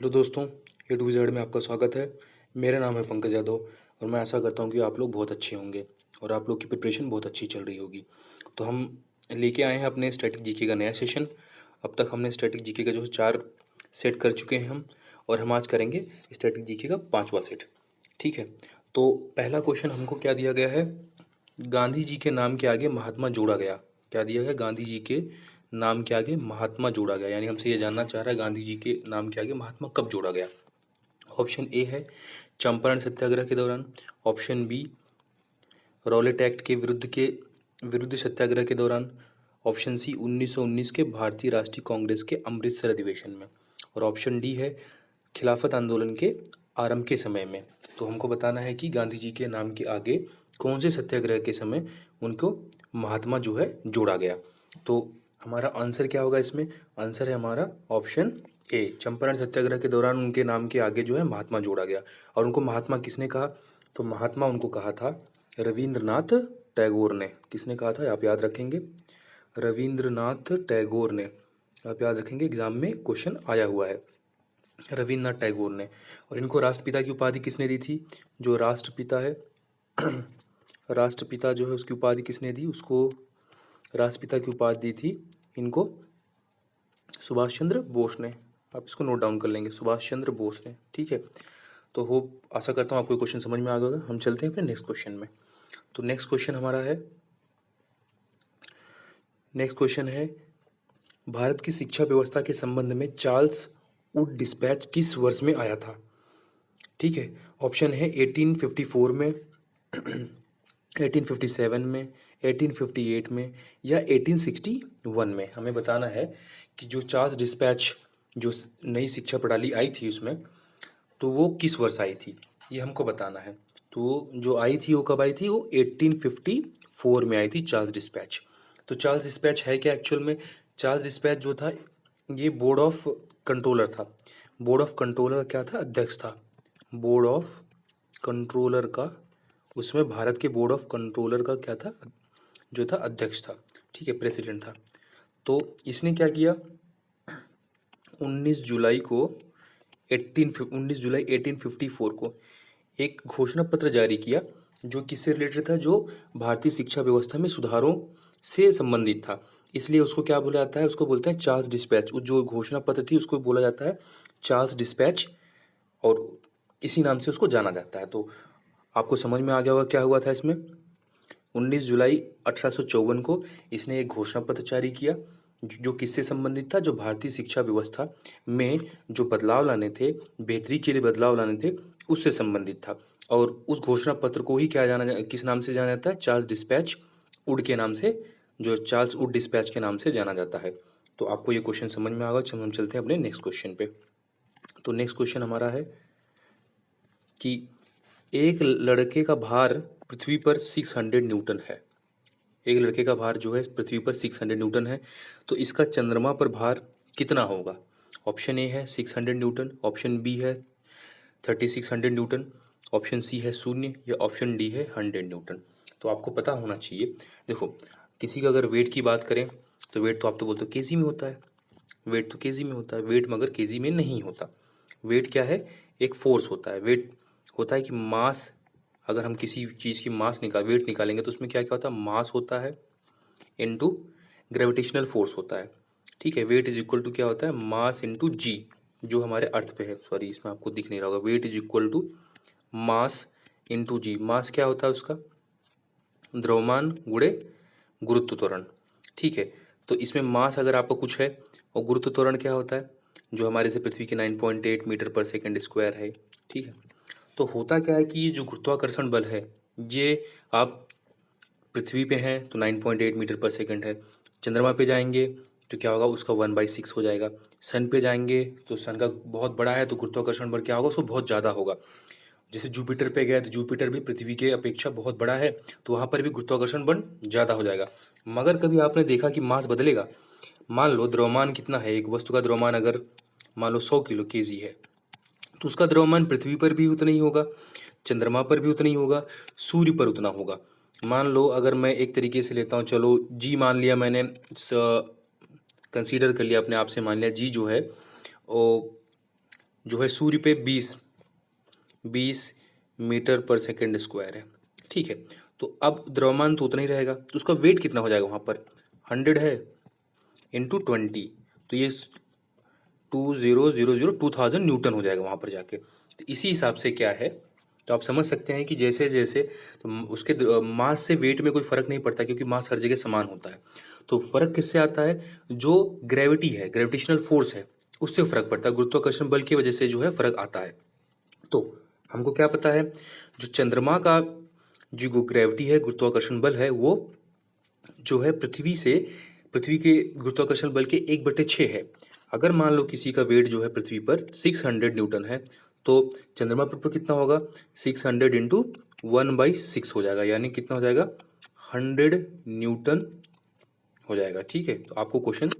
Hello दोस्तों, ए to Z में आपका स्वागत है। मेरा नाम है पंकज यादव और मैं आशा करता हूँ कि आप लोग बहुत अच्छे होंगे और आप लोग की प्रिपरेशन बहुत अच्छी चल रही होगी। तो हम लेके आए हैं अपने स्टैटिक जीके का नया सेशन। अब तक हमने स्टैटिक जीके का जो है 4 सेट कर चुके हैं हम, और हम आज करेंगे स्टैटिक जीके का 5वां सेट। ठीक है, तो पहला क्वेश्चन हमको क्या दिया गया है, गांधी जी के नाम के आगे महात्मा जोड़ा गया। क्या दिया है, गांधी जी के नाम के आगे महात्मा जोड़ा गया, यानी हमसे ये जानना चाह रहा है गांधी जी के नाम के आगे महात्मा कब जोड़ा गया। ऑप्शन ए है चंपारण सत्याग्रह के दौरान, ऑप्शन बी रॉलेट एक्ट के विरुद्ध सत्याग्रह के दौरान, ऑप्शन सी 1919 के भारतीय राष्ट्रीय कांग्रेस के अमृतसर अधिवेशन में, और ऑप्शन डी है खिलाफत आंदोलन के आरंभ के समय में। तो हमको बताना है कि गांधी जी के नाम के आगे कौन से सत्याग्रह के समय उनको महात्मा जो है जोड़ा गया। तो हमारा आंसर क्या होगा इसमें, आंसर है हमारा ऑप्शन ए, चंपारण सत्याग्रह के दौरान उनके नाम के आगे जो है महात्मा जोड़ा गया। और उनको महात्मा किसने कहा, तो महात्मा उनको कहा था रविंद्रनाथ टैगोर ने। किसने कहा था, आप याद रखेंगे, रविंद्रनाथ टैगोर ने। आप याद रखेंगे, एग्जाम में क्वेश्चन आया हुआ है, रविंद्रनाथ टैगोर ने। और इनको राष्ट्रपिता की उपाधि किसने दी थी, जो राष्ट्रपिता है राष्ट्रपिता जो है उसकी उपाधि किसने दी, उसको राष्ट्रपिता की उपाधि दी थी इनको सुभाष चंद्र बोस ने। आप इसको नोट डाउन कर लेंगे, सुभाष चंद्र बोस ने। ठीक है, तो होप आशा करता हूँ आपको क्वेश्चन समझ में आ गया होगा। हम चलते हैं अपने नेक्स्ट क्वेश्चन में। तो नेक्स्ट क्वेश्चन हमारा है, नेक्स्ट क्वेश्चन है भारत की शिक्षा व्यवस्था के संबंध में चार्ल्स वुड डिस्पैच किस वर्ष में आया था। ठीक है, ऑप्शन है 1854 में, 1857 में, 1858 में, या 1861 में। हमें बताना है कि जो चार्ल्स डिस्पैच, जो नई शिक्षा प्रणाली आई थी उसमें, तो वो किस वर्ष आई थी, ये हमको बताना है। तो जो आई थी वो कब आई थी, वो 1854 में आई थी चार्ल्स डिस्पैच। तो चार्ल्स डिस्पैच है क्या एक्चुअल में, चार्ल्स डिस्पैच जो था ये बोर्ड ऑफ कंट्रोलर था। बोर्ड ऑफ कंट्रोलर क्या था, अध्यक्ष था। बोर्ड ऑफ कंट्रोलर का, उसमें भारत के बोर्ड ऑफ कंट्रोलर का क्या था, जो था अध्यक्ष था। ठीक है, प्रेसिडेंट था। तो इसने क्या किया, 19 जुलाई को 1854 को एक घोषणा पत्र जारी किया, जो किससे रिलेटेड था, जो भारतीय शिक्षा व्यवस्था में सुधारों से संबंधित था। इसलिए उसको क्या बोला जाता है, उसको बोलते हैं चार्ल्स डिस्पैच। जो घोषणा पत्र थी उसको बोला जाता है चार्ल्स डिस्पैच, और इसी नाम से उसको जाना जाता है। तो आपको समझ में आ गया होगा क्या हुआ था इसमें। 19 जुलाई 1854 को इसने एक घोषणा पत्र जारी किया, जो किससे संबंधित था, जो भारतीय शिक्षा व्यवस्था में जो बदलाव लाने थे, बेहतरी के लिए बदलाव लाने थे, उससे संबंधित था। और उस घोषणा पत्र को ही किस नाम से जाना जाता है, चार्ल्स डिस्पैच वुड के नाम से, जो चार्ल्स वुड डिस्पैच के नाम से जाना जाता है। तो आपको ये क्वेश्चन समझ में आ गया। चलो हम चलते हैं अपने नेक्स्ट क्वेश्चन पे। तो नेक्स्ट क्वेश्चन हमारा है कि एक लड़के का भार पृथ्वी पर 600 न्यूटन है। एक लड़के का भार जो है पृथ्वी पर 600 न्यूटन है, तो इसका चंद्रमा पर भार कितना होगा। ऑप्शन ए है 600 न्यूटन, ऑप्शन बी है 3600 न्यूटन, ऑप्शन सी है 0, या ऑप्शन डी है 100 न्यूटन। तो आपको पता होना चाहिए। देखो, किसी का अगर वेट की बात करें तो वेट तो आप तो बोलते हो केजी में होता है, वेट तो केजी में होता है, वेट मगर केजी में नहीं होता। वेट क्या है, एक फोर्स होता है। वेट होता है कि मास, अगर हम किसी चीज़ की वेट निकालेंगे तो उसमें क्या क्या होता है, मास होता है इनटू ग्रेविटेशनल फोर्स होता है। ठीक है, वेट इज इक्वल टू क्या होता है, मास इनटू जी, जो हमारे अर्थ पे है। सॉरी, इसमें आपको दिख नहीं रहा होगा, weight is equal to mass into G. Mass क्या होता है उसका, द्रव्यमान गुणे गुरुत्व त्वरण। ठीक है, तो इसमें मास अगर आपको कुछ है, और गुरुत्व त्वरण क्या होता है, जो हमारे से पृथ्वी के 9.8 मीटर पर सेकेंड स्क्वायर है। ठीक है, तो होता क्या है कि ये जो गुरुत्वाकर्षण बल है, ये आप पृथ्वी पे हैं तो 9.8 मीटर पर सेकंड है, चंद्रमा पे जाएंगे तो क्या होगा, उसका 1/6 हो जाएगा। सन पे जाएंगे तो सन का बहुत बड़ा है तो गुरुत्वाकर्षण बल क्या होगा, उसको बहुत ज़्यादा होगा। जैसे जुपिटर पे गए तो जुपिटर भी पृथ्वी के अपेक्षा बहुत बड़ा है, तो वहाँ पर भी गुरुत्वाकर्षण बल ज़्यादा हो जाएगा। मगर कभी आपने देखा कि मास बदलेगा। मान लो द्रव्यमान कितना है, एक वस्तु का द्रव्यमान अगर मान लो 100 किलो केजी है, तो उसका द्रव्यमान पृथ्वी पर भी उतना ही होगा, चंद्रमा पर भी उतना ही होगा, सूर्य पर उतना होगा। मान लो अगर मैं एक तरीके से लेता हूँ, चलो जी मान लिया मैंने, कंसीडर कर लिया अपने आप से, मान लिया जी जो है वो जो है सूर्य पे 20 मीटर पर सेकेंड स्क्वायर है। ठीक है, तो अब द्रव्यमान तो उतना ही रहेगा, तो उसका वेट कितना हो जाएगा वहाँ पर, 100 है इंटू 20, तो ये 2000 न्यूटन हो जाएगा वहाँ पर जाके। तो इसी हिसाब से क्या है, तो आप समझ सकते हैं कि जैसे जैसे तो उसके मास से वेट में कोई फर्क नहीं पड़ता, क्योंकि मास हर जगह समान होता है। तो फर्क किससे आता है, जो ग्रेविटी है, ग्रेविटेशनल फोर्स है, उससे फर्क पड़ता है, गुरुत्वाकर्षण बल की वजह से जो है फर्क आता है। तो हमको क्या पता है, जो चंद्रमा का जो ग्रेविटी है, गुरुत्वाकर्षण बल है, वो जो है पृथ्वी के गुरुत्वाकर्षण बल के 1/6 है। अगर मान लो किसी का वेट जो है पृथ्वी पर 600 न्यूटन है, तो चंद्रमा पर कितना होगा, 600 इंटू 1/6 हो जाएगा, यानी कितना हो जाएगा, 100 न्यूटन हो जाएगा। ठीक है, तो आपको क्वेश्चन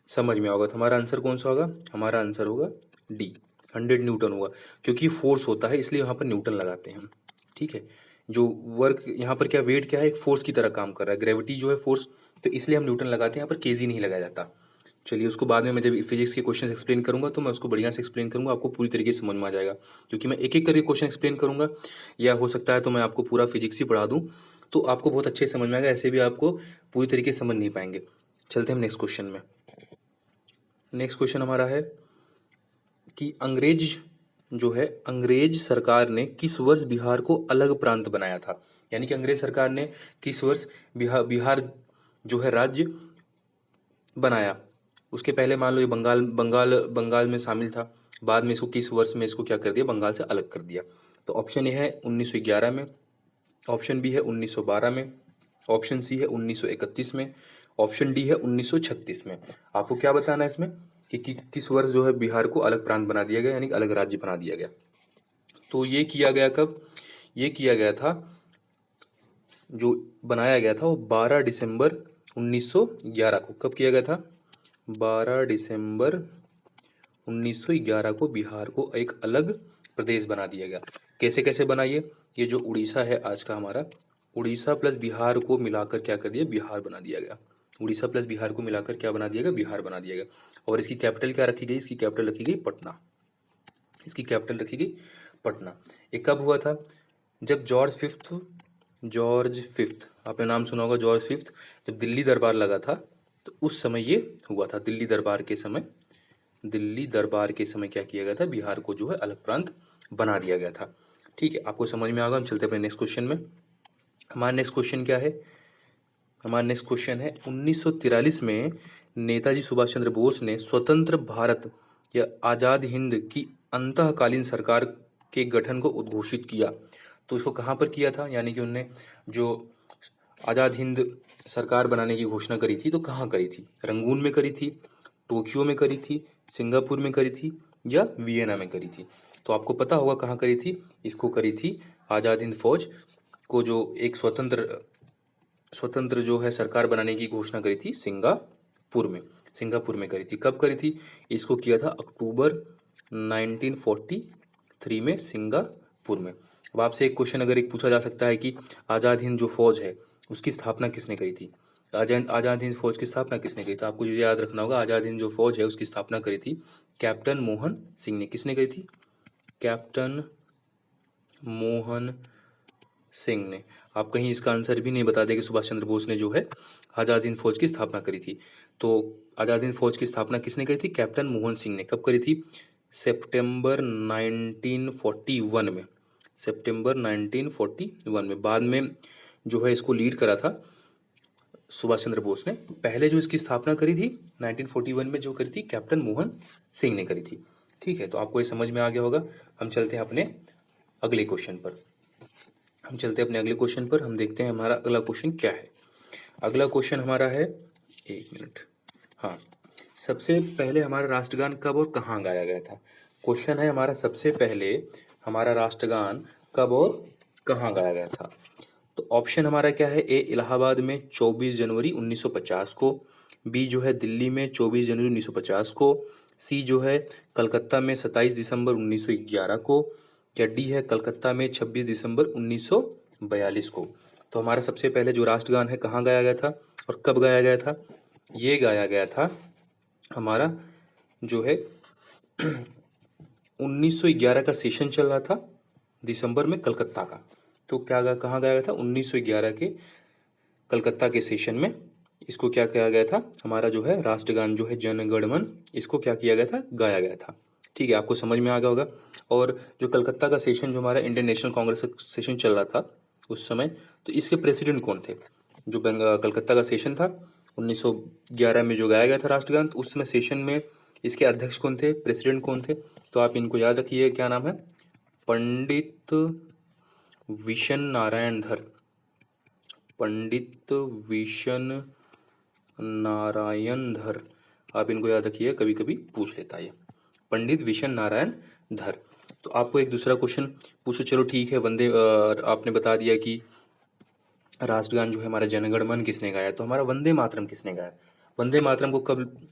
समझ में होगा। तो हमारा आंसर कौन सा होगा, हमारा आंसर होगा डी, 100 न्यूटन होगा, क्योंकि फोर्स होता है इसलिए यहाँ पर न्यूटन लगाते हैं हम। ठीक है, जो वर्क यहाँ पर क्या, वेट क्या है, एक फोर्स की तरह काम कर रहा है, ग्रेविटी जो है फोर्स, तो इसलिए हम न्यूटन लगाते हैं, यहाँ पर केजी नहीं लगाया जाता। चलिए, उसको बाद में मैं जब फिजिक्स के क्वेश्चन एक्सप्लेन करूंगा तो मैं उसको बढ़िया से एक्सप्लेन करूंगा, आपको पूरी तरीके से समझ में आ जाएगा, क्योंकि मैं एक एक करके क्वेश्चन एक्सप्लेन करूंगा, या हो सकता है तो मैं आपको पूरा फिजिक्स ही पढ़ा दूं, तो आपको बहुत अच्छे से समझ में आएगा, ऐसे भी आपको पूरी तरीके से समझ नहीं पाएंगे। चलते हैं नेक्स्ट क्वेश्चन में। नेक्स्ट क्वेश्चन हमारा है कि अंग्रेज सरकार ने किस वर्ष बिहार को अलग प्रांत बनाया था, यानी कि अंग्रेज सरकार ने किस वर्ष बिहार जो है राज्य बनाया। उसके पहले मान लो ये बंगाल में शामिल था, बाद में इसको किस वर्ष में इसको क्या कर दिया, बंगाल से अलग कर दिया। तो ऑप्शन ए है 1911 में, ऑप्शन बी है 1912 में, ऑप्शन सी है 1931 में, ऑप्शन डी है 1936 में। आपको क्या बताना है इसमें कि किस वर्ष जो है बिहार को अलग प्रांत बना दिया गया, यानी कि अलग राज्य बना दिया गया। तो ये किया गया कब, ये किया गया था, जो बनाया गया था वो 12 दिसंबर 1911 को। कब किया गया था, 12 दिसंबर 1911 को बिहार को एक अलग प्रदेश बना दिया गया। कैसे कैसे बना ये जो उड़ीसा है आज का हमारा, उड़ीसा प्लस बिहार को मिलाकर क्या कर दिया, बिहार बना दिया गया। उड़ीसा प्लस बिहार को मिलाकर क्या बना दिया गया, बिहार बना दिया गया। और इसकी कैपिटल क्या रखी गई, इसकी कैपिटल रखी गई पटना, इसकी कैपिटल रखी गई पटना। ये कब हुआ था, जब जॉर्ज फिफ्थ, आपने नाम सुना होगा जॉर्ज फिफ्थ, जब दिल्ली दरबार लगा था तो उस समय ये हुआ था। दिल्ली दरबार के समय क्या किया गया था, बिहार को जो है अलग प्रांत बना दिया गया था। ठीक है, आपको समझ में आ गया। हम चलते हैं अपने नेक्स्ट क्वेश्चन में। हमारा नेक्स्ट क्वेश्चन क्या है, हमारा नेक्स्ट क्वेश्चन है 1943 में नेताजी सुभाष चंद्र बोस ने स्वतंत्र भारत या आज़ाद हिंद की अंतःकालीन सरकार के गठन को उद्घोषित किया। तो इसको कहाँ पर किया था, यानी कि उनने जो आज़ाद हिंद सरकार बनाने की घोषणा करी थी, तो कहाँ करी थी, रंगून में करी थी, टोक्यो में करी थी, सिंगापुर में करी थी, या वियना में करी थी। तो आपको पता होगा कहाँ करी थी, इसको करी थी आज़ाद हिंद फौज को जो एक स्वतंत्र जो है सरकार बनाने की घोषणा करी थी सिंगापुर में करी थी। कब करी थी, इसको किया था अक्टूबर 1943 में सिंगापुर में। अब आपसे एक क्वेश्चन अगर एक पूछा जा सकता है कि आज़ाद हिंद जो फौज है उसकी स्थापना किसने करी थी, आज़ाद हिंद फौज की स्थापना किसने करी, तो आपको ये याद रखना होगा, आज़ाद हिंद जो फौज है उसकी स्थापना करी थी कैप्टन मोहन सिंह ने। किसने करी थी, कैप्टन मोहन सिंह ने। आप कहीं इसका आंसर भी नहीं बता दें कि सुभाष चंद्र बोस ने जो है आज़ाद हिंद फौज की स्थापना करी थी। तो आज़ाद हिंद फौज की स्थापना किसने करी थी, कैप्टन मोहन सिंह ने। कब करी थी, सितंबर 1941 में, सितंबर 1941 में। बाद में जो है इसको लीड करा था सुभाष चंद्र बोस ने। पहले जो इसकी स्थापना करी थी 1941 में जो करी थी, कैप्टन मोहन सिंह ने करी थी। ठीक है, तो आपको ये समझ में आ गया होगा। हम चलते हैं अपने अगले क्वेश्चन पर। हम देखते हैं हमारा अगला क्वेश्चन क्या है। अगला क्वेश्चन हमारा है, एक मिनट, हाँ, सबसे पहले हमारा राष्ट्रगान कब और कहाँ गाया गया था। क्वेश्चन है हमारा, सबसे पहले हमारा राष्ट्रगान कब और कहाँ गाया गया था। तो ऑप्शन हमारा क्या है, ए इलाहाबाद में 24 जनवरी 1950 को, बी जो है दिल्ली में 24 जनवरी 1950 को, सी जो है कलकत्ता में 27 दिसंबर 1911 को, या डी है कलकत्ता में 26 दिसंबर 1942 को। तो हमारा सबसे पहले जो राष्ट्रगान है कहाँ गाया गया था और कब गाया गया था, ये गाया गया था हमारा जो है 1911 का सेशन चल रहा था दिसंबर में कलकत्ता का। तो कहाँ गाया गया था? 1911 के कलकत्ता के सेशन में इसको क्या किया गया था? हमारा जो है राष्ट्रगान जो है जन गण मन, इसको क्या किया गया था? गाया गया था। ठीक है, आपको समझ में आ गया होगा। और जो कलकत्ता का सेशन, जो हमारा इंडियन नेशनल कांग्रेस का सेशन चल रहा था उस समय, तो इसके प्रेसिडेंट कौन थे? जो कलकत्ता का सेशन था 1911 में जो गाया गया था राष्ट्रगान, तो उस समय सेशन में इसके अध्यक्ष कौन थे, प्रेसिडेंट कौन थे? तो आप इनको याद रखिए, क्या नाम है? पंडित विशन नारायण धर। पंडित विशन नारायण धर, आप इनको याद रखिए, कभी कभी पूछ लेता है ये, पंडित विशन नारायण धर। तो आपको एक दूसरा क्वेश्चन पूछो, चलो ठीक है, आपने बता दिया कि राष्ट्रगान जो है हमारा जनगण मन किसने गाया, तो हमारा वंदे मातरम किसने गाया? वंदे मातरम को कब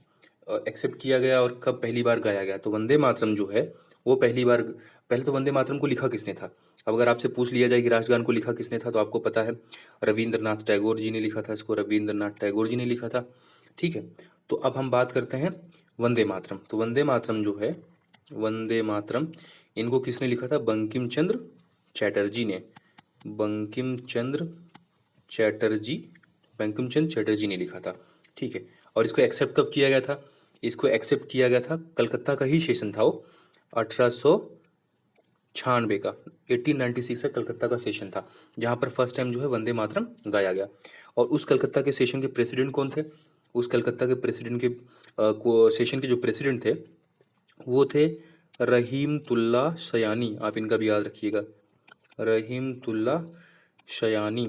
एक्सेप्ट किया गया और कब पहली बार गाया गया? तो वंदे मातरम जो है वो पहले तो वंदे मातरम को लिखा किसने था? अब अगर आपसे पूछ लिया जाए कि राष्ट्रगान को लिखा किसने था, तो आपको पता है रविंद्रनाथ टैगोर जी ने लिखा था इसको, रविंद्रनाथ टैगोर जी ने लिखा था। ठीक है, तो अब हम बात करते हैं वंदे मातरम। तो वंदे मातरम जो है, वंदे मातरम, इनको किसने लिखा था? बंकिम चंद्र चैटर्जी ने। बंकिम चंद्र चैटर्जी, बंकिम चंद्र चैटर्जी ने लिखा था। ठीक है, और इसको एक्सेप्ट कब किया गया था? इसको एक्सेप्ट किया गया था, कलकत्ता का ही सेशन था वो, 1896 का, 1896 का कलकत्ता का सेशन था, जहाँ पर फर्स्ट टाइम जो है वंदे मातरम गाया गया। और उस कलकत्ता के सेशन के प्रेसिडेंट कौन थे? उस कलकत्ता के प्रेसिडेंट के सेशन के जो प्रेसिडेंट थे वो थे रहीमतुल्ला सयानी। आप इनका भी याद रखिएगा, रहीमतुल्ला सयानी।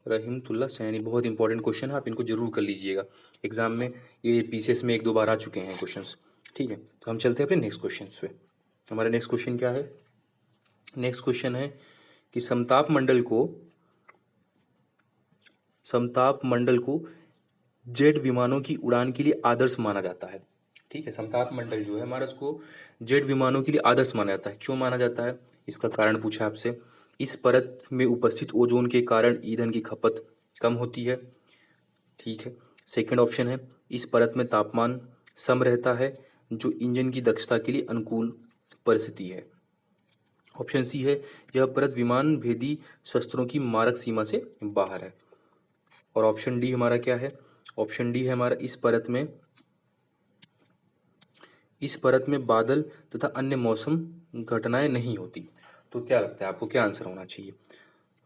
रहीमतुल्ला सयानी बहुत इंपॉर्टेंट क्वेश्चन है, आप इनको जरूर कर लीजिएगा एग्जाम में, ये पीसीएस में एक दो बार आ चुके हैं क्वेश्चंस। ठीक है, तो हम चलते हैं अपने नेक्स्ट क्वेश्चन पे। हमारा नेक्स्ट क्वेश्चन क्या है? नेक्स्ट क्वेश्चन है कि समताप मंडल को जेट विमानों की उड़ान के लिए आदर्श माना जाता है। ठीक है, समताप मंडल जो है हमारा, उसको जेट विमानों के लिए आदर्श माना जाता है। क्यों माना जाता है? इसका कारण पूछा आपसे। इस परत में उपस्थित ओजोन के कारण ईंधन की खपत कम होती है। ठीक है, सेकंड ऑप्शन है, इस परत में तापमान सम रहता है, जो इंजन की दक्षता के लिए अनुकूल परिस्थिति है। ऑप्शन सी है, यह परत विमान भेदी शस्त्रों की मारक सीमा से बाहर है। और ऑप्शन डी हमारा क्या है? ऑप्शन डी है हमारा, इस परत में बादल तथा अन्य मौसम घटनाएं नहीं होती। तो क्या लगता है आपको, क्या आंसर होना चाहिए?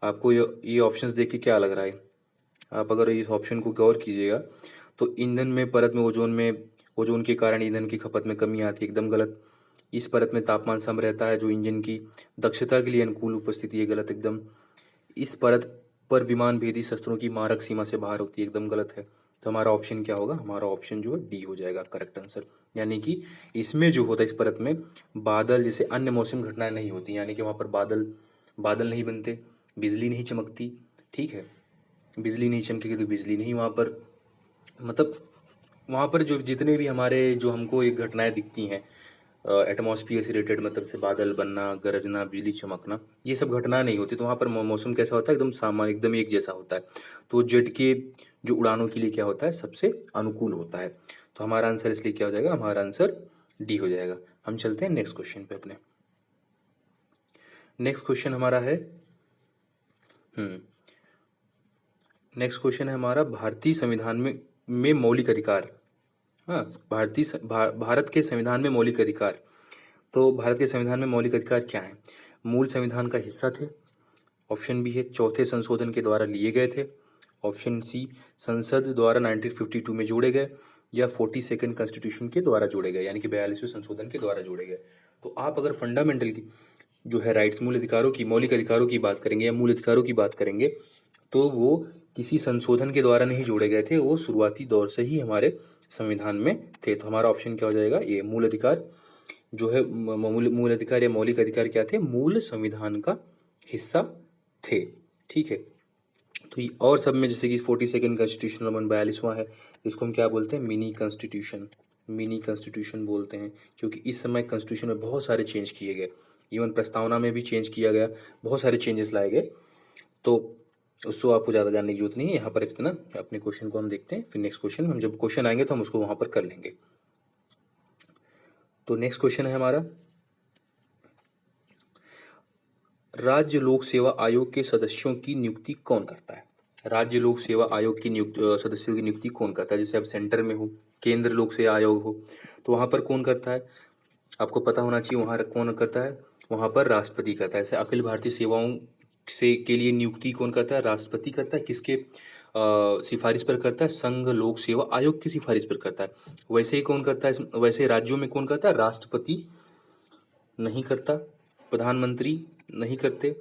आपको ये ऑप्शंस देख के क्या लग रहा है? आप अगर इस ऑप्शन को गौर कीजिएगा तो ईंधन में परत में ओजोन के कारण ईंधन की खपत में कमी आती है, एकदम गलत। इस परत में तापमान सम रहता है, जो इंजन की दक्षता के लिए अनुकूल उपस्थिति है, गलत एकदम। इस परत पर विमान भेदी शस्त्रों की मारक सीमा से बाहर होती है, एकदम गलत है। तो हमारा ऑप्शन क्या होगा? हमारा ऑप्शन जो है डी हो जाएगा करेक्ट आंसर। यानी कि इसमें जो होता है, इस परत में बादल जैसे अन्य मौसम घटनाएं नहीं होती, यानी कि वहाँ पर बादल बादल नहीं बनते, बिजली नहीं चमकती। ठीक है, बिजली नहीं चमकेगी तो बिजली नहीं वहाँ पर, मतलब वहाँ पर जो जितने भी हमारे जो हमको एक घटनाएं दिखती हैं एटमॉस्फियर से रिलेटेड, मतलब से बादल बनना, गरजना, बिजली चमकना, ये सब घटना नहीं होती। तो वहाँ पर मौसम कैसा होता है? एकदम सामान्य, एकदम एक जैसा होता है। तो जेट के जो उड़ानों के लिए क्या होता है? सबसे अनुकूल होता है। तो हमारा आंसर इसलिए क्या हो जाएगा? हमारा आंसर डी हो जाएगा। हम चलते हैं नेक्स्ट क्वेश्चन पे अपने। नेक्स्ट क्वेश्चन हमारा है नेक्स्ट क्वेश्चन है हमारा, भारतीय संविधान में मौलिक अधिकार। हाँ, भारत के संविधान में मौलिक अधिकार। तो भारत के संविधान में मौलिक अधिकार क्या है? मूल संविधान का हिस्सा थे। ऑप्शन बी है, चौथे संशोधन के द्वारा लिए गए थे। ऑप्शन सी, संसद द्वारा 1952 में जोड़े गए, या 42nd कॉन्स्टिट्यूशन के द्वारा जोड़े गए, यानी कि 42वें संशोधन के द्वारा जोड़े गए। तो आप अगर फंडामेंटल की जो है राइट्स, मूल अधिकारों की, मौलिक अधिकारों की बात करेंगे या मूल अधिकारों की बात करेंगे, तो वो किसी संशोधन के द्वारा नहीं जोड़े गए थे, वो शुरुआती दौर से ही हमारे संविधान में थे। तो हमारा ऑप्शन क्या हो जाएगा? ये मूल अधिकार जो है, मूल अधिकार या मौलिक अधिकार क्या थे? मूल संविधान का हिस्सा थे। ठीक है, तो और सब में जैसे कि 42nd कॉन्स्टिट्यूशन, 42वां है, इसको हम क्या बोलते हैं? Mini constitution. मिनी कॉन्स्टिट्यूशन बोलते हैं, क्योंकि इस समय कॉन्स्टिट्यूशन में बहुत सारे चेंज किए गए, इवन प्रस्तावना में भी चेंज किया गया, बहुत सारे चेंजेस लाए गए। तो उसको आपको ज़्यादा जानने की जरूरत नहीं है, यहाँ पर इतना अपने क्वेश्चन को हम देखते हैं, फिर नेक्स्ट क्वेश्चन हम जब क्वेश्चन आएंगे तो हम उसको वहाँ पर कर लेंगे। तो नेक्स्ट क्वेश्चन है हमारा, राज्य लोक सेवा आयोग के सदस्यों की नियुक्ति कौन करता है? राज्य लोक सेवा आयोग की सदस्यों की नियुक्ति कौन करता है? जैसे अब सेंटर में हो, केंद्र लोक सेवा आयोग हो, तो वहाँ पर कौन करता है? आपको पता होना चाहिए वहाँ कौन करता है। वहाँ पर राष्ट्रपति करता है। जैसे अखिल भारतीय सेवाओं से के लिए नियुक्ति कौन करता है? राष्ट्रपति करता है। किसके सिफारिश पर करता है? संघ लोक सेवा आयोग की सिफारिश पर करता है। वैसे ही कौन करता है? वैसे राज्यों में कौन करता है? राष्ट्रपति नहीं करता, प्रधानमंत्री नहीं करते,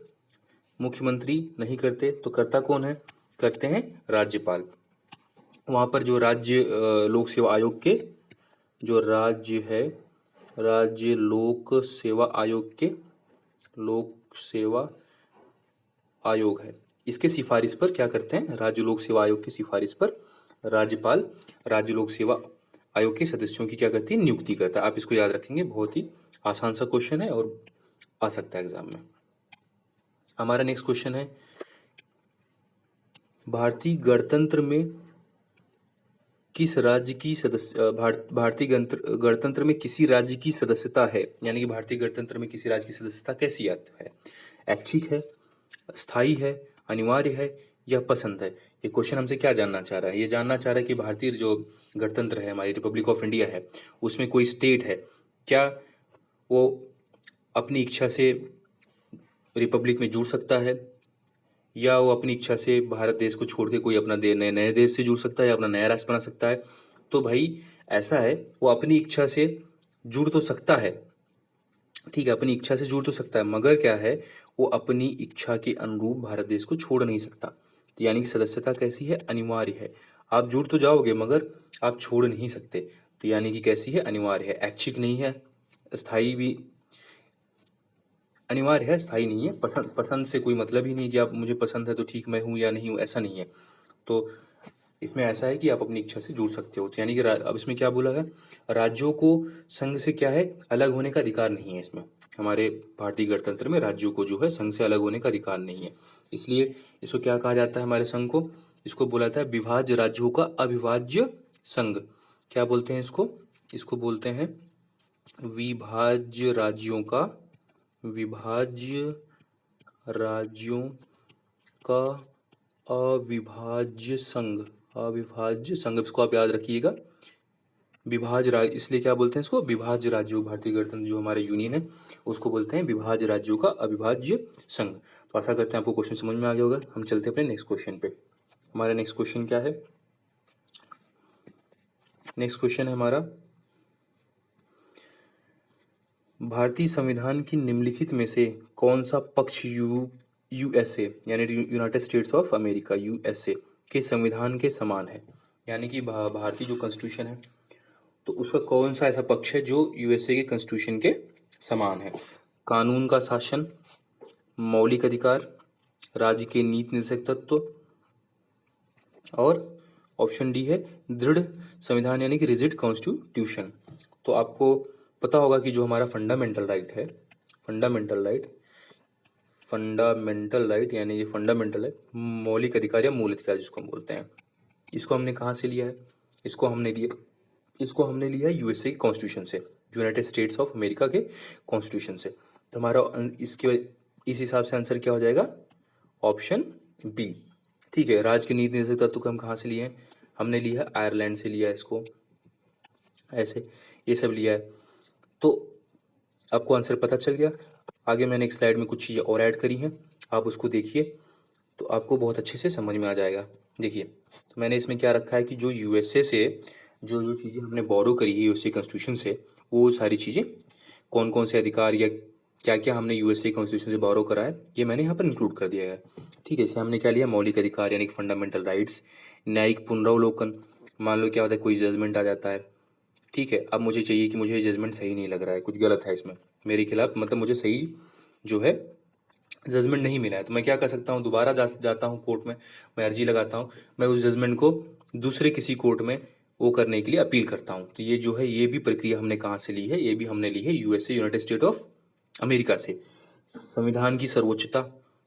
मुख्यमंत्री नहीं करते, तो करता कौन है? करते हैं राज्यपाल। वहाँ पर जो राज्य लोक सेवा आयोग के जो राज्य है, राज्य लोक सेवा आयोग के लोक सेवा आयोग है, इसके सिफारिश पर क्या करते हैं? राज्य लोक सेवा आयोग की सिफारिश पर राज्यपाल राज्य लोक सेवा आयोग के सदस्यों की क्या करती है? नियुक्ति करता है। आप इसको याद रखेंगे, बहुत ही आसान सा क्वेश्चन है और आ सकता है एग्जाम में। हमारा नेक्स्ट क्वेश्चन है, भारतीय गणतंत्र में किस राज्य की सदस्य भारतीय गणतंत्र में किसी राज्य की सदस्यता है? यानी कि भारतीय गणतंत्र में किसी राज्य की सदस्यता कैसी आती है? ऐच्छिक है, स्थायी है, अनिवार्य है या पसंद है? ये क्वेश्चन हमसे क्या जानना चाह रहा है? ये जानना चाह रहा है कि भारतीय जो गणतंत्र है, हमारी रिपब्लिक ऑफ इंडिया है, उसमें कोई स्टेट है क्या, वो अपनी इच्छा से रिपब्लिक में जुड़ सकता है, या वो अपनी इच्छा से भारत देश को छोड़ के कोई अपना नए नए देश से जुड़ सकता है या अपना नया राष्ट्र बना सकता है? तो भाई ऐसा है, वो अपनी इच्छा से जुड़ तो सकता है, ठीक है, अपनी इच्छा से जुड़ तो सकता है, मगर क्या है, वो अपनी इच्छा के अनुरूप भारत देश को छोड़ नहीं सकता। तो यानी कि सदस्यता कैसी है? अनिवार्य है। आप जुड़ तो जाओगे मगर आप छोड़ नहीं सकते, तो यानी कि कैसी है? अनिवार्य है। ऐच्छिक नहीं है, स्थायी भी अनिवार्य है, स्थायी नहीं है। पसंद पसंद से कोई मतलब ही नहीं कि आप मुझे पसंद है तो ठीक मैं हूँ या नहीं हूँ, ऐसा नहीं है। तो इसमें ऐसा है कि आप अपनी इच्छा से जुड़ सकते हो। तो यानी कि अब इसमें क्या बोला है? राज्यों को संघ से क्या है? अलग होने का अधिकार नहीं है। इसमें हमारे भारतीय गणतंत्र में राज्यों को जो है संघ से अलग होने का अधिकार नहीं है। इसलिए इसको क्या कहा जाता है हमारे संघ को? इसको बोला जाता है विभाज्य राज्यों का अविभाज्य संघ। क्या बोलते हैं इसको? इसको बोलते हैं विभाज्य राज्यों का विभाज्य राज्यों का अविभाज्य संघ। अविभाज्य संघ, इसको आप याद रखिएगा। विभाज्य राज्य, इसलिए क्या बोलते हैं इसको? विभाज्य राज्यों। भारतीय गणतंत्र जो हमारे यूनियन है उसको बोलते हैं विभाज्य राज्यों का अविभाज्य संघ। तो आशा करते हैं आपको क्वेश्चन समझ में आ गया होगा। हम चलते हैं अपने नेक्स्ट क्वेश्चन पे। हमारा नेक्स्ट क्वेश्चन क्या है? नेक्स्ट क्वेश्चन है हमारा, भारतीय संविधान की निम्नलिखित में से कौन सा पक्ष यूएसए यानी United states of America USA के संविधान के समान है? यानी कि भारतीय जो कॉन्स्टिट्यूशन है तो उसका कौन सा ऐसा पक्ष है जो यूएसए के कॉन्स्टिट्यूशन के समान है? कानून का शासन, मौलिक अधिकार, राज्य के नीति निर्देशक तत्व, और ऑप्शन डी है दृढ़ संविधान यानी कि रिजिड कॉन्स्टिट्यूशन। तो आपको पता होगा कि जो हमारा फंडामेंटल राइट है, फंडामेंटल राइट यानी ये फंडामेंटल है, मौलिक अधिकार या मूल अधिकार जिसको हम बोलते हैं, इसको हमने कहाँ से लिया है? इसको हमने लिया है यूएसए के कॉन्स्टिट्यूशन से, यूनाइटेड स्टेट्स ऑफ अमेरिका के कॉन्स्टिट्यूशन से। तो हमारा इस हिसाब से आंसर क्या हो जाएगा? Option B. ठीक है, राज्य के नीति निर्देशक तत्व को हम कहाँ से लिए हैं? हमने लिया है आयरलैंड से लिया है इसको, ऐसे ये सब लिया है। तो आपको आंसर पता चल गया। आगे मैंने एक स्लाइड में कुछ चीज़ें और ऐड करी हैं, आप उसको देखिए तो आपको बहुत अच्छे से समझ में आ जाएगा। देखिए, तो मैंने इसमें क्या रखा है कि जो यूएसए से जो जो चीज़ें हमने बोरो करी है यूएसए कॉन्स्टिट्यूशन से, वो सारी चीज़ें कौन कौन से अधिकार या क्या क्या हमने यूएसए कॉन्स्टिट्यूशन से बोरो करा है, ये मैंने यहाँ पर इंक्लूड कर दिया है। ठीक है, इससे हमने क्या लिया? मौलिक अधिकार यानी कि फंडामेंटल राइट्स, न्यायिक पुनरावलोकन, मान लो क्या होता है कोई जजमेंट आ जाता है, ठीक है, अब मुझे चाहिए कि मुझे ये जजमेंट सही नहीं लग रहा है, कुछ गलत है इसमें मेरे खिलाफ, मतलब मुझे सही जो है जजमेंट नहीं मिला है, तो मैं क्या कर सकता हूँ? दोबारा जाता हूँ कोर्ट में, मैं अर्जी लगाता हूँ, मैं उस जजमेंट को दूसरे किसी कोर्ट में वो करने के लिए अपील करता हूँ। तो ये जो है ये भी प्रक्रिया हमने कहाँ से ली है? ये भी हमने ली है USA United state of America से। संविधान की सर्वोच्चता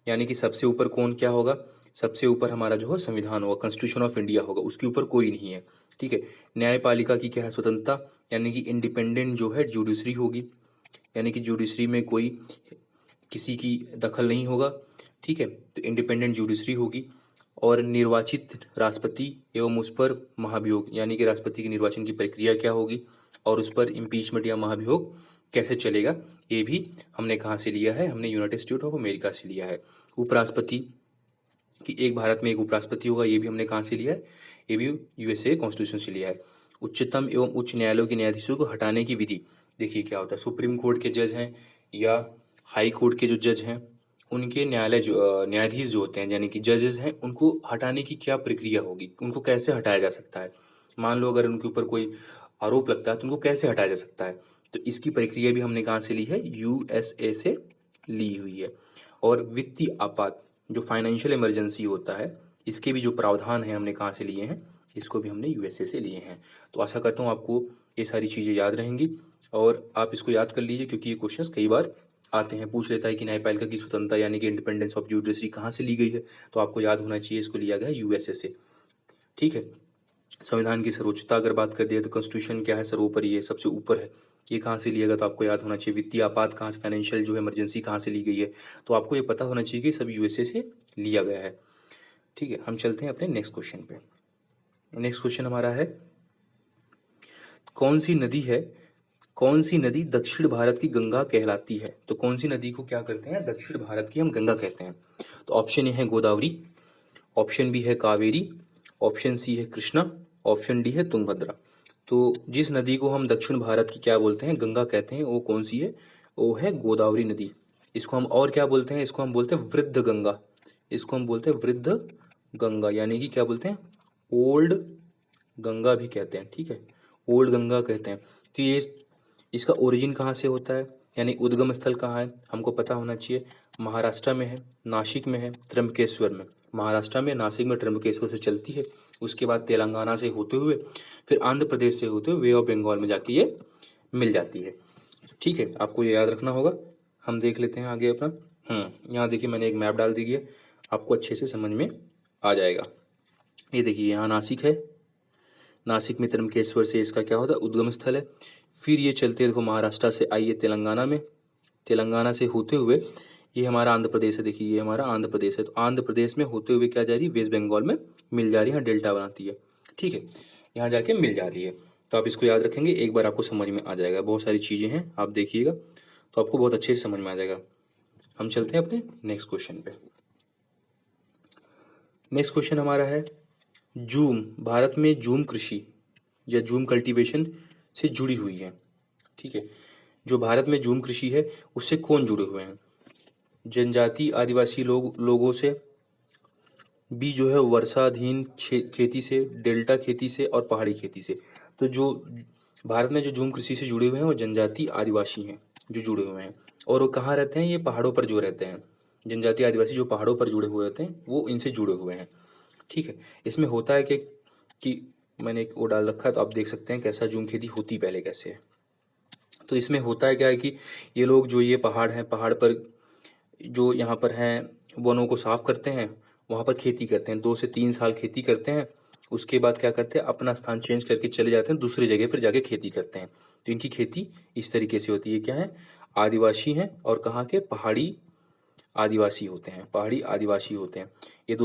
यानी कि सबसे ऊपर कौन क्या होगा? सबसे ऊपर हमारा जो है संविधान होगा, कॉन्स्टिट्यूशन ऑफ इंडिया होगा, उसके ऊपर कोई नहीं है। ठीक है, न्यायपालिका की क्या है? स्वतंत्रता यानी कि इंडिपेंडेंट जो है जुडिशरी होगी, यानी कि जुडिशरी में कोई किसी की दखल नहीं होगा, ठीक है। तो इंडिपेंडेंट जुडिशरी होगी और निर्वाचित राष्ट्रपति एवं उस पर महाभियोग यानी कि राष्ट्रपति के निर्वाचन की प्रक्रिया क्या होगी और उस पर इम्पीचमेंट या महाभियोग कैसे चलेगा, ये भी हमने कहाँ से लिया है, हमने यूनाइटेड स्टेट ऑफ अमेरिका से लिया है। उपराष्ट्रपति कि एक भारत में एक उपराष्ट्रपति होगा, ये भी हमने कहाँ से लिया है, ये भी यूएसए कॉन्स्टिट्यूशन से लिया है। उच्चतम एवं उच्च न्यायालयों के न्यायाधीशों को हटाने की विधि, देखिए क्या होता है, सुप्रीम कोर्ट के जज हैं या हाई कोर्ट के जो जज हैं उनके न्यायाधीश जो होते हैं यानी कि जजेस हैं, उनको हटाने की क्या प्रक्रिया होगी, उनको कैसे हटाया जा सकता है। मान लो अगर उनके ऊपर कोई आरोप लगता है तो उनको कैसे हटाया जा सकता है, तो इसकी प्रक्रिया भी हमने कहाँ से ली है, यूएसए से ली हुई है। और वित्तीय आपात जो फाइनेंशियल इमरजेंसी होता है, इसके भी जो प्रावधान हैं हमने कहाँ से लिए हैं, इसको भी हमने यूएसए से लिए हैं। तो आशा करता हूँ आपको ये सारी चीज़ें याद रहेंगी और आप इसको याद कर लीजिए, क्योंकि ये क्वेश्चंस कई बार आते हैं, पूछ लेता है कि न्यायपालिका की स्वतंत्रता यानी कि इंडिपेंडेंस ऑफ जुडिशरी कहाँ से ली गई है, तो आपको याद होना चाहिए इसको लिया गया है यूएसए से, ठीक है। संविधान की सर्वोच्चता अगर बात कर दिया तो कॉन्स्टिट्यूशन क्या है, सर्वोपरि है, सबसे ऊपर है, ये कहाँ से लिया गया तो आपको याद होना चाहिए। वित्तीय आपात कहाँ से, फाइनेंशियल जो है इमरजेंसी कहाँ से ली गई है, तो आपको ये पता होना चाहिए कि सब यूएसए से लिया गया है, ठीक है। हम चलते हैं अपने नेक्स्ट क्वेश्चन पे। नेक्स्ट क्वेश्चन हमारा है, कौन सी नदी है, कौन सी नदी दक्षिण भारत की गंगा कहलाती है, तो कौन सी नदी को क्या करते हैं, दक्षिण भारत की हम गंगा कहते हैं। तो ऑप्शन ए है गोदावरी, ऑप्शन बी है कावेरी, ऑप्शन सी है कृष्णा, ऑप्शन डी है तुंगभद्रा। तो जिस नदी को हम दक्षिण भारत की क्या बोलते हैं, गंगा कहते हैं, वो कौन सी है, वो है गोदावरी नदी। इसको हम और क्या बोलते हैं, इसको हम बोलते हैं वृद्ध गंगा, इसको हम बोलते हैं वृद्ध गंगा यानी कि क्या बोलते हैं, ओल्ड गंगा भी कहते हैं, ठीक है, ओल्ड गंगा कहते हैं। तो ये इसका ओरिजिन कहाँ से होता है यानी उद्गम स्थल कहाँ है, हमको पता होना चाहिए। महाराष्ट्र में है, नासिक में है, त्र्यंबकेश्वर में। महाराष्ट्र में, नासिक में, त्र्यंबकेश्वर से चलती है, उसके बाद तेलंगाना से होते हुए फिर आंध्र प्रदेश से होते हुए वे ऑफ बंगाल में जाके ये मिल जाती है, ठीक है। आपको ये याद रखना होगा। हम देख लेते हैं आगे अपना, यहाँ देखिए मैंने एक मैप डाल दी है, आपको अच्छे से समझ में आ जाएगा। ये देखिए यहाँ नासिक है, नासिक में त्र्यंबकेश्वर से इसका क्या होता है, उद्गम स्थल है। फिर ये चलते देखो महाराष्ट्र से आइए तेलंगाना में, तेलंगाना से होते हुए ये हमारा आंध्र प्रदेश है, देखिए ये हमारा आंध्र प्रदेश है। तो आंध्र प्रदेश में होते हुए क्या जा रही है, वेस्ट बंगाल में मिल जा रही है, यहाँ डेल्टा बनाती है, ठीक है, यहाँ जाके मिल जा रही है। तो आप इसको याद रखेंगे, एक बार आपको समझ में आ जाएगा। बहुत सारी चीज़ें हैं, आप देखिएगा तो आपको बहुत अच्छे से समझ में आ जाएगा। हम चलते हैं अपने नेक्स्ट क्वेश्चन पे। नेक्स्ट क्वेश्चन हमारा है, जूम भारत में जूम कृषि या जूम कल्टीवेशन से जुड़ी हुई है, ठीक है। जो भारत में जूम कृषि है उससे कौन जुड़े हुए हैं, जनजाति आदिवासी लोगों से, बी जो है वर्षाधीन खेती से, डेल्टा खेती से और पहाड़ी खेती से। तो जो भारत में जो जूम कृषि से जुड़े हुए हैं वो जनजाति आदिवासी हैं जो जुड़े हुए हैं, और वो कहाँ रहते हैं, ये पहाड़ों पर जो रहते हैं, जनजाति आदिवासी जो पहाड़ों पर जुड़े हुए होते हैं वो इनसे जुड़े हुए हैं, ठीक है। इसमें होता है कि मैंने एक वो डाल रखा है तो आप देख सकते हैं कैसा जूम खेती होती पहले कैसे है। तो इसमें होता है क्या है कि ये लोग जो ये पहाड़ हैं, पहाड़ पर जो यहाँ पर हैं वनों को साफ करते हैं, वहाँ पर खेती करते हैं, 2 से 3 साल खेती करते हैं, उसके बाद क्या करते हैं, अपना स्थान चेंज करके चले जाते हैं दूसरी जगह, फिर जाके खेती करते हैं। तो इनकी खेती इस तरीके से होती है, क्या है, आदिवासी हैं और कहाँ के, पहाड़ी आदिवासी होते हैं, पहाड़ी आदिवासी होते हैं। ये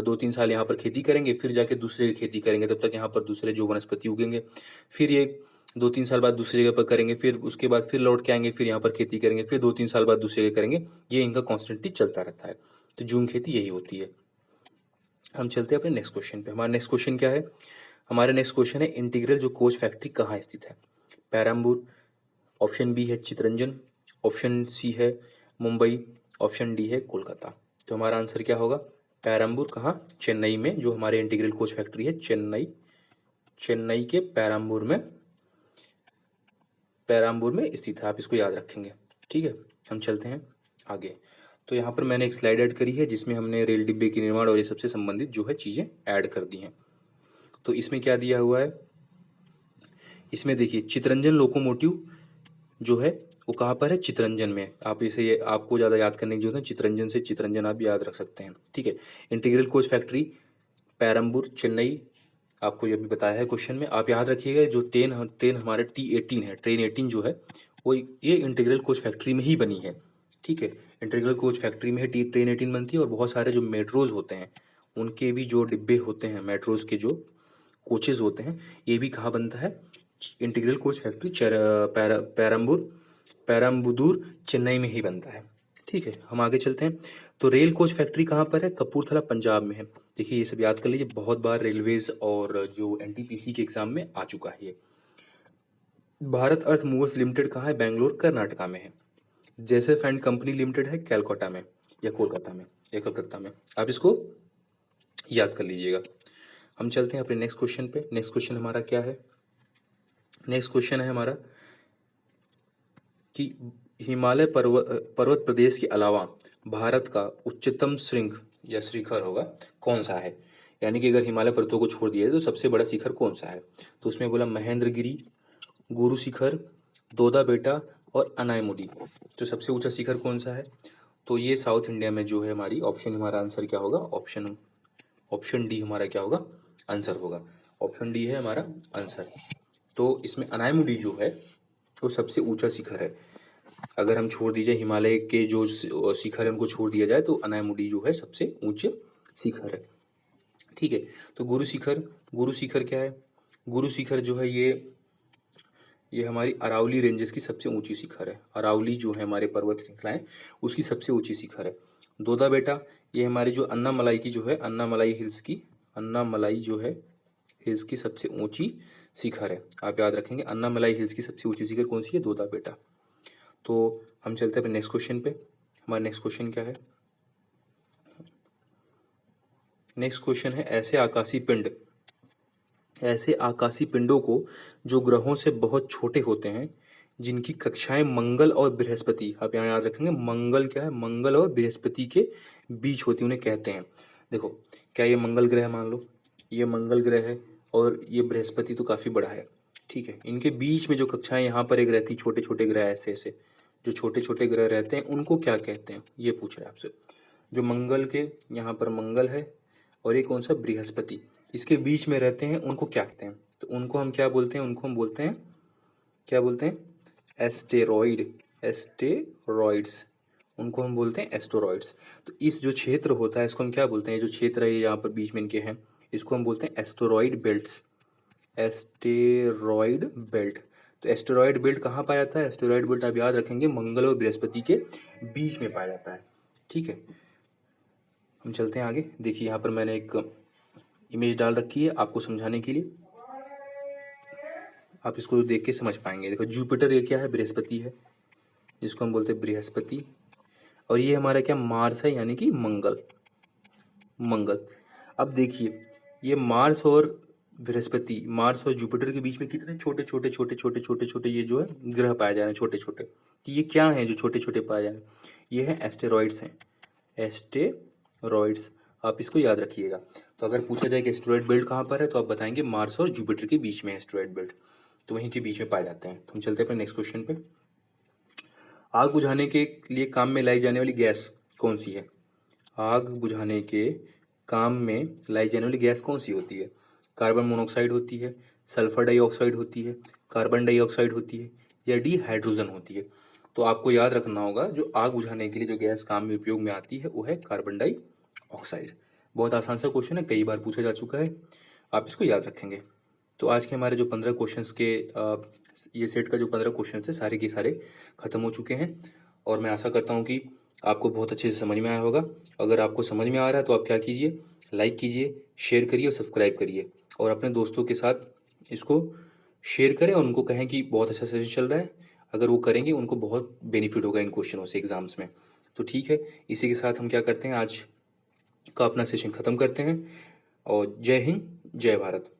2-3 साल यहाँ पर खेती करेंगे, फिर जाके दूसरे की खेती करेंगे, तब तक यहाँ पर दूसरे जो वनस्पति उगेंगे, फिर ये 2-3 साल बाद दूसरी जगह पर करेंगे, फिर उसके बाद फिर लौट के आएंगे, फिर यहाँ पर खेती करेंगे, फिर 2-3 साल बाद दूसरी जगह करेंगे। ये इनका कॉन्स्टेंटली चलता रहता है। तो जूम खेती यही होती है। हम चलते हैं अपने नेक्स्ट क्वेश्चन पे। हमारा नेक्स्ट क्वेश्चन क्या है, हमारा नेक्स्ट क्वेश्चन है, इंटीग्रल जो कोच फैक्ट्री कहाँ स्थित है, पेरम्बूर, ऑप्शन बी है चितरंजन, ऑप्शन सी है मुंबई, ऑप्शन डी है कोलकाता। तो हमारा आंसर क्या होगा, पेरम्बूर कहाँ, चेन्नई में जो हमारे इंटीग्रल कोच फैक्ट्री है, चेन्नई के पेरम्बूर में स्थित है, आप इसको याद रखेंगे, ठीक है। हम चलते हैं आगे। तो यहाँ पर मैंने एक स्लाइड ऐड करी है जिसमें हमने रेल डिब्बे के निर्माण और ये सबसे संबंधित जो है चीज़ें ऐड कर दी हैं। तो इसमें क्या दिया हुआ है, इसमें देखिए चितरंजन लोकोमोटिव जो है वो कहाँ पर है, चितरंजन में। आप इसे ये आपको ज़्यादा याद करने की जरूरत है, चितरंजन से चितरंजन आप याद रख सकते हैं, ठीक है। Integral coach factory Perambur Chennai, आपको ये भी बताया है क्वेश्चन में, आप याद रखिएगा। जो ट्रेन हमारे T18 है, ट्रेन 18 जो है वो ये इंटीग्रल कोच फैक्ट्री में ही बनी है, ठीक है। इंटीग्रल कोच फैक्ट्री में ही ट्रेन 18 बनती है, और बहुत सारे जो मेट्रोज होते हैं उनके भी जो डिब्बे होते हैं, मेट्रोज के जो कोचेज होते हैं, ये भी कहाँ बनता है? इंटीग्रल कोच फैक्ट्री पेरम्बुदूर चेन्नई में ही बनता है। ठीक है, हम आगे चलते हैं। तो रेल कोच फैक्ट्री कहाँ पर है? कपूरथला पंजाब में है। देखिए ये सब याद कर लीजिए, बहुत बार रेलवेज और जो एनटीपीसी के एग्जाम में आ चुका है ये। भारत अर्थ मूवर्स लिमिटेड कहाँ है? बेंगलोर कर्नाटका में है। जेसएफ एंड कंपनी लिमिटेड है कैलकाटा में या कोलकाता में या कलकत्ता में, आप इसको याद कर लीजिएगा। हम चलते हैं अपने नेक्स्ट क्वेश्चन पे। नेक्स्ट क्वेश्चन हमारा क्या है? नेक्स्ट क्वेश्चन है हमारा कि हिमालय पर्वत प्रदेश के अलावा भारत का उच्चतम शृंग या शिखर होगा कौन सा है? यानी कि अगर हिमालय पर्वतों को छोड़ दिया जाए तो सबसे बड़ा शिखर कौन सा है? तो उसमें बोला महेंद्रगिरी, गुरु शिखर, दोदा बेटा और अनायमुडी। तो सबसे ऊंचा शिखर कौन सा है? तो ये साउथ इंडिया में जो है हमारी ऑप्शन, हमारा आंसर क्या होगा? ऑप्शन डी हमारा क्या होगा? आंसर होगा। ऑप्शन डी है हमारा आंसर। तो इसमें अनायमुडी जो है वो सबसे ऊंचा शिखर है। अगर हम छोड़ दीजिए हिमालय के जो शिखर है उनको छोड़ दिया जाए तो अनायमुडी जो है सबसे ऊंचे शिखर है। ठीक है, तो गुरु शिखर क्या है? गुरु शिखर जो है ये हमारी अरावली रेंजेस की सबसे ऊंची शिखर है। अरावली जो है हमारे पर्वत श्रृंखलाएं उसकी सबसे ऊंची शिखर है। दोदा बेटा ये हमारी जो अन्नामलाई की जो है, अन्नामलाई जो है हिल्स की सबसे ऊंची शिखर है। आप याद रखेंगे अन्नामलाई हिल्स की सबसे ऊंची शिखर कौन सी है? दोदा बेटा। तो हम चलते हैं अपने नेक्स्ट क्वेश्चन पे। हमारा नेक्स्ट क्वेश्चन क्या है? नेक्स्ट क्वेश्चन है ऐसे आकाशीय पिंडों को जो ग्रहों से बहुत छोटे होते हैं, जिनकी कक्षाएं मंगल और बृहस्पति, आप यहाँ याद रखेंगे मंगल क्या है? मंगल और बृहस्पति के बीच होती उन्हें कहते हैं। देखो क्या ये मंगल ग्रह, मान लो ये मंगल ग्रह है और ये बृहस्पति तो काफ़ी बड़ा है। ठीक है, इनके बीच में जो कक्षाएं यहाँ पर एक रहती, छोटे छोटे ग्रह ऐसे ऐसे जो छोटे छोटे ग्रह रहते हैं उनको क्या कहते हैं? ये पूछ रहे हैं आपसे। जो मंगल के यहाँ पर मंगल है और ये कौन सा? बृहस्पति, इसके बीच में रहते हैं, उनको क्या कहते हैं? तो उनको हम क्या बोलते हैं? उनको हम बोलते हैं, क्या बोलते हैं? एस्टेरॉइड्स। उनको हम बोलते हैं एस्टेरॉइड्स। तो इस जो क्षेत्र होता है इसको हम क्या बोलते हैं? जो क्षेत्र है यहाँ पर बीच में इनके हैं, इसको हम बोलते हैं एस्टेरॉइड बेल्ट्स। Asteroid belt. तो एस्टेरॉइड बेल्ट कहाँ पाया जाता है? एस्टेरॉइड बेल्ट आप याद रखेंगे मंगल और बृहस्पति के बीच में पाया जाता है। ठीक है, हम चलते हैं आगे। देखिए यहाँ पर मैंने एक इमेज डाल रखी है आपको समझाने के लिए, आप इसको देख के समझ पाएंगे। देखो जुपिटर ये क्या है? बृहस्पति है, जिसको हम बोलते हैं बृहस्पति। और ये हमारा क्या? मार्स है, यानी कि मंगल। अब देखिए ये मार्स और बृहस्पति, मार्स और जुपिटर के बीच में कितने छोटे छोटे ये जो है ग्रह पाए जा रहे हैं, छोटे छोटे। तो ये क्या है जो छोटे छोटे पाए जा रहे हैं? ये है एस्टेरॉइड्स हैं, एस्टेरॉइड्स। आप इसको याद रखिएगा। तो अगर पूछा जाए कि एस्टेरॉइड बेल्ट कहाँ पर है तो आप बताएंगे मार्स और जुपिटर के बीच में एस्टेरॉइड बेल्ट, तो वहीं के बीच में पाए जाते हैं। तो हम चलते हैं अपने नेक्स्ट क्वेश्चन पे। आग बुझाने के लिए काम में लाई जाने वाली गैस कौन सी है? आग बुझाने के काम में लाई जाने वाली गैस कौन सी होती है? कार्बन मोनोऑक्साइड होती है, सल्फर डाइऑक्साइड होती है, कार्बन डाइऑक्साइड होती है, या डी हाइड्रोजन होती है? तो आपको याद रखना होगा जो आग बुझाने के लिए जो गैस काम में उपयोग में आती है वो है कार्बन डाइऑक्साइड। बहुत आसान सा क्वेश्चन है, कई बार पूछा जा चुका है, आप इसको याद रखेंगे। तो आज के हमारे जो 15 क्वेश्चंस के ये सेट का जो 15 क्वेश्चन थे सारे के सारे खत्म हो चुके हैं, और मैं आशा करता हूँ कि आपको बहुत अच्छे से समझ में आया होगा। अगर आपको समझ में आ रहा है तो आप क्या कीजिए? लाइक कीजिए, शेयर करिए और सब्सक्राइब करिए, और अपने दोस्तों के साथ इसको शेयर करें और उनको कहें कि बहुत अच्छा सेशन चल रहा है। अगर वो करेंगे उनको बहुत बेनिफिट होगा इन क्वेश्चनों से एग्जाम्स में। तो ठीक है, इसी के साथ हम क्या करते हैं, आज का अपना सेशन ख़त्म करते हैं। और जय हिंद, जय भारत।